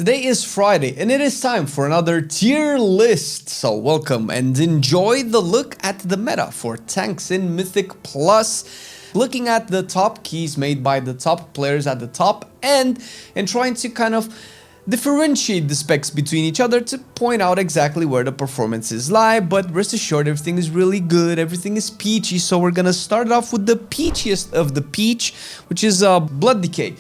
Today is Friday and it is time for another tier list. So welcome and enjoy the look at the meta for tanks in Mythic Plus. Looking at the top keys made by the top players at the top end and trying to kind of differentiate the specs between each other to point out exactly where the performances lie. But rest assured, everything is really good, everything is peachy. So we're gonna start it off with the peachiest of the peach, which is Blood Decay.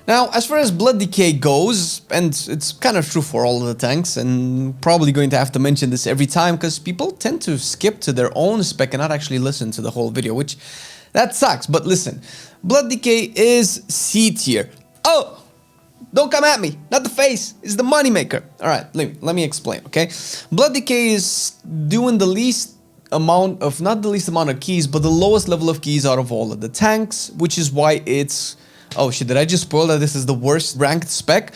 Now, as far as Blood Decay goes, and it's kind of true for all of the tanks, and probably going to have to mention this every time because people tend to skip to their own spec and not actually listen to the whole video, which that sucks. But listen, Blood Decay is C tier. Oh, don't come at me, not the face, it's the moneymaker. All right, let me explain, okay? Blood Decay is doing the least amount of, not the least amount of keys, but the lowest level of keys out of all of the tanks, which is why it's... Oh shit, did I just spoil that this is the worst ranked spec?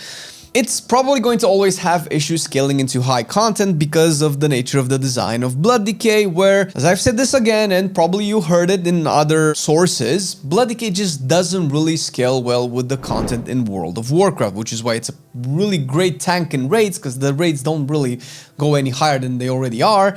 It's probably going to always have issues scaling into high content because of the nature of the design of Blood Decay, where, as I've said this again, and probably you heard it in other sources, Blood Decay just doesn't really scale well with the content in World of Warcraft, which is why it's a really great tank in raids, because the raids don't really go any higher than they already are,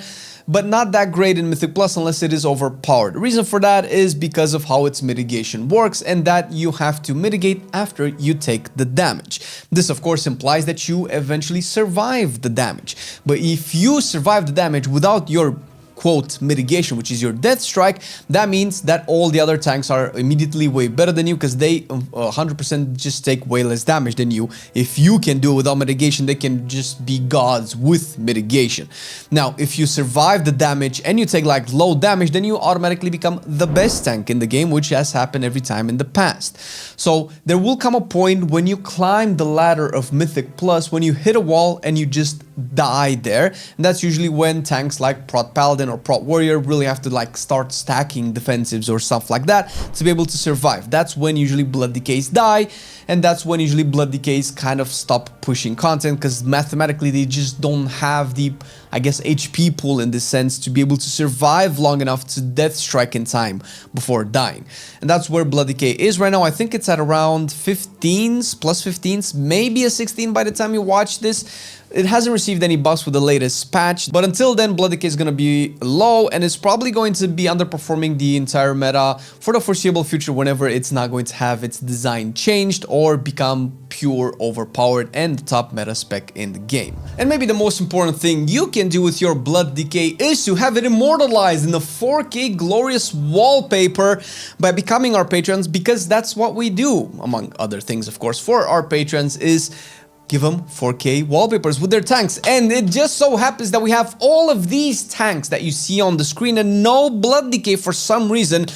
but not that great in Mythic Plus unless it is overpowered. The reason for that is because of how its mitigation works and that you have to mitigate after you take the damage. This of course implies that you eventually survive the damage. But if you survive the damage without your quote mitigation, which is your death strike, that means that all the other tanks are immediately way better than you because they 100% just take way less damage than you. If you can do it without mitigation, they can just be gods with mitigation. Now, if you survive the damage and you take like low damage, then you automatically become the best tank in the game, which has happened every time in the past. So there will come a point when you climb the ladder of Mythic Plus, when you hit a wall and you just die there, and that's usually when tanks like Prot Paladin or Prot Warrior really have to like start stacking defensives or stuff like that to be able to survive. That's when usually Blood Decays die, and that's when usually Blood Decays kind of stop pushing content because mathematically they just don't have the, I guess, HP pool in this sense to be able to survive long enough to death strike in time before dying. And that's where Blood Decay is right now. I think it's at around 15s, plus 15s, maybe a 16 by the time you watch this. It hasn't received any buffs with the latest patch, but until then, Blood Decay is going to be low and it's probably going to be underperforming the entire meta for the foreseeable future whenever it's not going to have its design changed or become pure overpowered and the top meta spec in the game. And maybe the most important thing you can do with your Blood Decay is to have it immortalized in the 4K glorious wallpaper by becoming our patrons, because that's what we do, among other things, of course, for our patrons, is give them 4K wallpapers with their tanks. And it just so happens that we have all of these tanks that you see on the screen and no Blood Decay for some reason.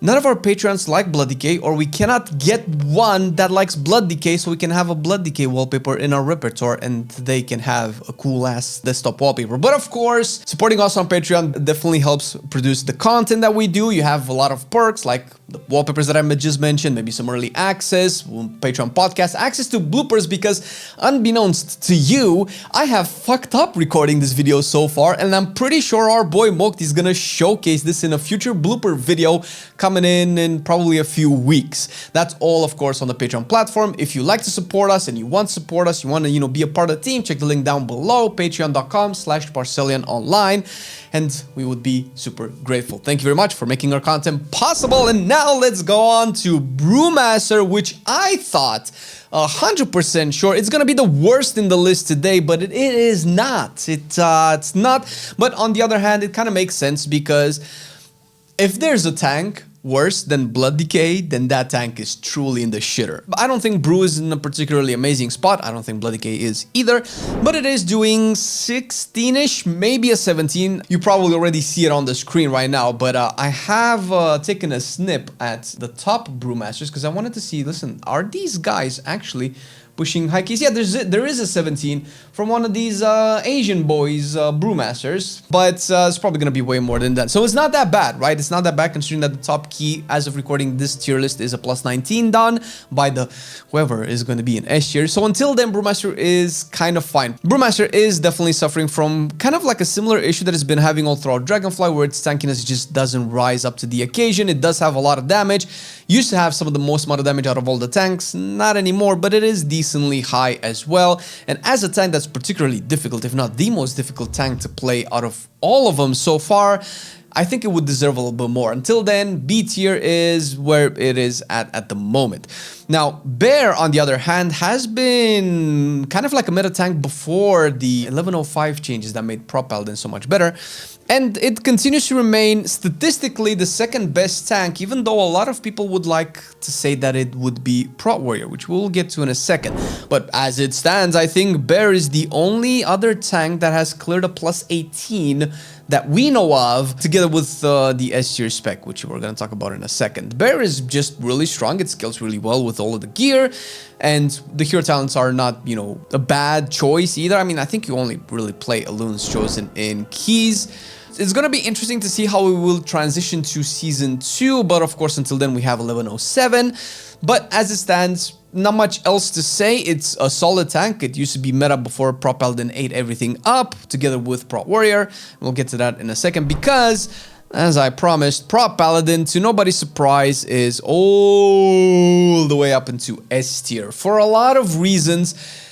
None of our patrons like Blood Decay, or we cannot get one that likes Blood Decay, so we can have a Blood Decay wallpaper in our repertoire and they can have a cool ass desktop wallpaper. But of course, supporting us on Patreon definitely helps produce the content that we do. You have a lot of perks like the wallpapers that I just mentioned, maybe some early access, Patreon podcast, access to bloopers, because unbeknownst to you, I have fucked up recording this video so far, and I'm pretty sure our boy Monk is gonna showcase this in a future blooper video coming in probably a few weeks. That's all, of course, on the Patreon platform. If you like to support us and you want to support us, you want to, be a part of the team, check the link down below, patreon.com/Marcelian online, and we would be super grateful. Thank you very much for making our content possible. And now let's go on to Brewmaster, which I thought 100% sure it's gonna be the worst in the list today, but it is not. It's not. But on the other hand, it kind of makes sense, because if there's a tank worse than Blood Decay, then that tank is truly in the shitter. But I don't think Brew is in a particularly amazing spot. I don't think Blood Decay is either, but it is doing 16-ish, maybe a 17. You probably already see it on the screen right now, but I have taken a snip at the top Brewmasters because I wanted to see, listen, are these guys actually pushing high keys? Yeah, there is a 17 from one of these Asian boys, Brewmasters, but it's probably gonna be way more than that. So it's not that bad, right? It's not that bad considering that the top key as of recording this tier list is a plus 19 done by the whoever is going to be in S tier. So until then, Brewmaster is kind of fine. Brewmaster is definitely suffering from kind of like a similar issue that it's been having all throughout Dragonfly, where its tankiness just doesn't rise up to the occasion. It does have a lot of damage. Used to have some of the most amount of damage out of all the tanks, not anymore, but it is decent decently high as well. And as a tank that's particularly difficult, if not the most difficult tank to play out of all of them so far, I think it would deserve a little bit more. Until then, B tier is where it is at the moment. Now, Bear, on the other hand, has been kind of like a meta tank before the 1105 changes that made Prot Paladin so much better. And it continues to remain statistically the second best tank, even though a lot of people would like to say that it would be Prot Warrior, which we'll get to in a second. But as it stands, I think Bear is the only other tank that has cleared a plus 18 that we know of, together with the S tier spec, which we're going to talk about in a second. Bear is just really strong. It scales really well with all of the gear, and the hero talents are not, you know, a bad choice either. I mean, I think you only really play Elun's Chosen in keys. It's going to be interesting to see how we will transition to Season 2, but of course, until then, we have 1107. But as it stands, not much else to say. It's a solid tank. It used to be meta before Prot Paladin ate everything up, together with Prot Warrior. We'll get to that in a second, because, as I promised, Prot Paladin, to nobody's surprise, is all the way up into S tier. For a lot of reasons.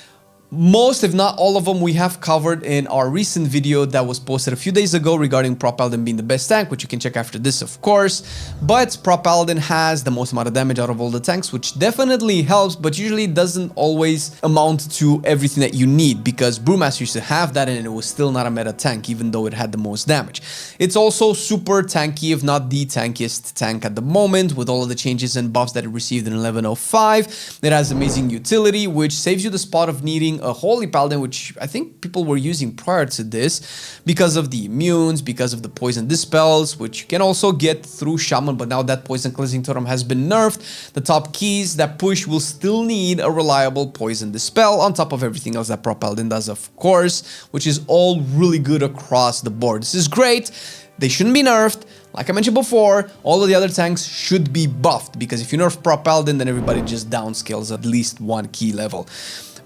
Most, if not all of them, we have covered in our recent video that was posted a few days ago regarding Prot Paladin being the best tank, which you can check after this, of course. But Prot Paladin has the most amount of damage out of all the tanks, which definitely helps, but usually doesn't always amount to everything that you need, because Brewmaster used to have that and it was still not a meta tank, even though it had the most damage. It's also super tanky, if not the tankiest tank at the moment, with all of the changes and buffs that it received in 1105. It has amazing utility, which saves you the spot of needing a Holy Paladin, which I think people were using prior to this, because of the immunes, because of the poison dispels, which you can also get through Shaman, but now that poison cleansing totem has been nerfed. The top keys that push will still need a reliable poison dispel, on top of everything else that Prot Paladin does, of course, which is all really good across the board. This is great. They shouldn't be nerfed. Like I mentioned before, all of the other tanks should be buffed, because if you nerf Prot Paladin, then everybody just downscales at least one key level.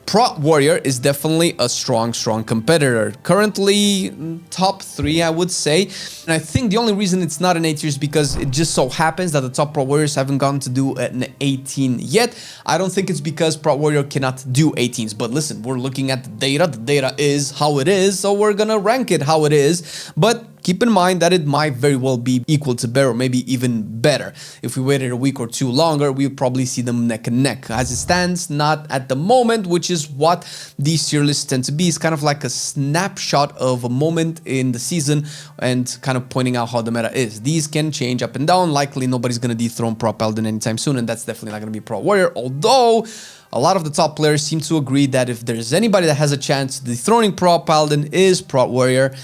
Prot Warrior is definitely a strong competitor. Currently, top 3, I would say. And I think the only reason it's not an A tier is because it just so happens that the top Prot Warriors haven't gotten to do an 18 yet. I don't think it's because Prot Warrior cannot do 18s. But listen, we're looking at the data. The data is how it is, so we're gonna rank it how it is. But keep in mind that it might very well be equal to Bear, or maybe even better. If we waited a week or two longer, we would probably see them neck and neck. As it stands, not at the moment, which is what these tier lists tend to be. It's kind of like a snapshot of a moment in the season and kind of pointing out how the meta is. These can change up and down. Likely nobody's going to dethrone Prot Paladin anytime soon, and that's definitely not going to be Prot Warrior, although a lot of the top players seem to agree that if there's anybody that has a chance dethroning Prot Paladin is Prot Warrior.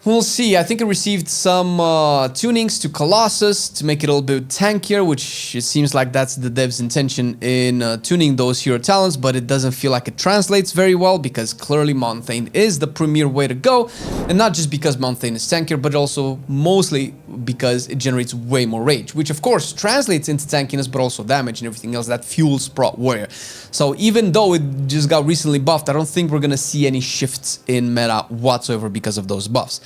We'll see. I think it received some tunings to Colossus to make it a little bit tankier, which it seems like that's the dev's intention in tuning those hero talents, but it doesn't feel like it translates very well, because clearly Mountain is the premier way to go, and not just because Mountain is tankier, but also mostly because it generates way more rage, which of course translates into tankiness, but also damage and everything else that fuels Prot Warrior. So even though it just got recently buffed, I don't think we're gonna see any shifts in meta whatsoever because of those buffs.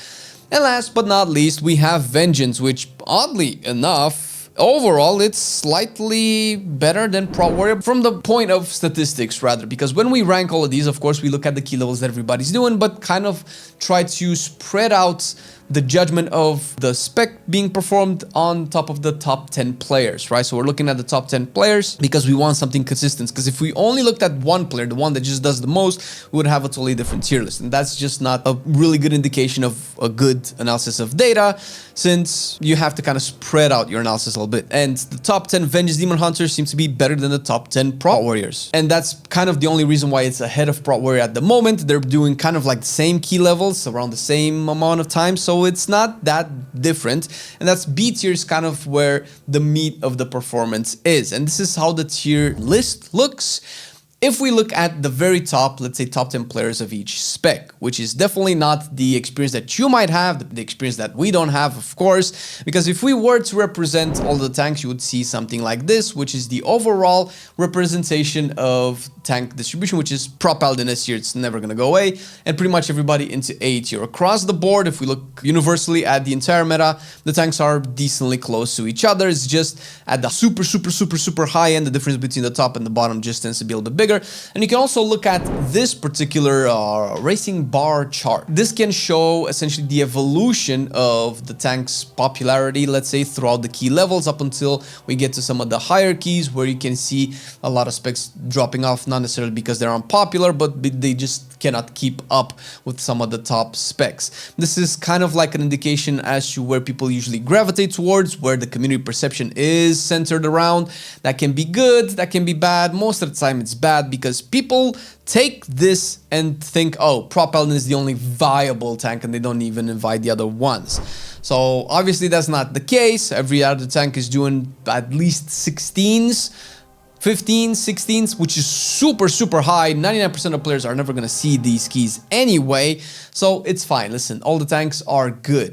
And last but not least, we have Vengeance, which oddly enough, overall, it's slightly better than Prot Warrior from the point of statistics, rather, because when we rank all of these, of course, we look at the key levels that everybody's doing, but kind of try to spread out the judgment of the spec being performed on top of the top 10 players, right? So we're looking at the top 10 players because we want something consistent. Because if we only looked at one player, the one that just does the most, we would have a totally different tier list. And that's just not a really good indication of a good analysis of data, since you have to kind of spread out your analysis a little bit. And the top 10 Vengeance Demon Hunters seems to be better than the top 10 Prot Warriors. And that's kind of the only reason why it's ahead of Prot Warrior at the moment. They're doing kind of like the same key levels around the same amount of time, so it's not that different. And that's B tier is kind of where the meat of the performance is. And this is how the tier list looks. If we look at the very top, let's say top 10 players of each spec, which is definitely not the experience that you might have, the experience that we don't have, of course, because if we were to represent all the tanks, you would see something like this, which is the overall representation of tank distribution, which is Prot Paladin S tier. It's never going to go away, and pretty much everybody into A tier. Across the board, if we look universally at the entire meta, the tanks are decently close to each other. It's just at the super high end, the difference between the top and the bottom just tends to be a little bit bigger. bigger. And you can also look at this particular racing bar chart. This can show essentially the evolution of the tank's popularity, let's say, throughout the key levels up until we get to some of the higher keys, where you can see a lot of specs dropping off, not necessarily because they're unpopular, but they just cannot keep up with some of the top specs. This is kind of like an indication as to where people usually gravitate towards, where the community perception is centered around. That can be good, that can be bad. Most of the time it's bad because people take this and think, oh, Prot Paladin is the only viable tank, and they don't even invite the other ones. So obviously that's not the case. Every other tank is doing at least 16s, 15s, 16s, which is super, super high. 99% of players are never going to see these keys anyway, so it's fine. Listen, all the tanks are good.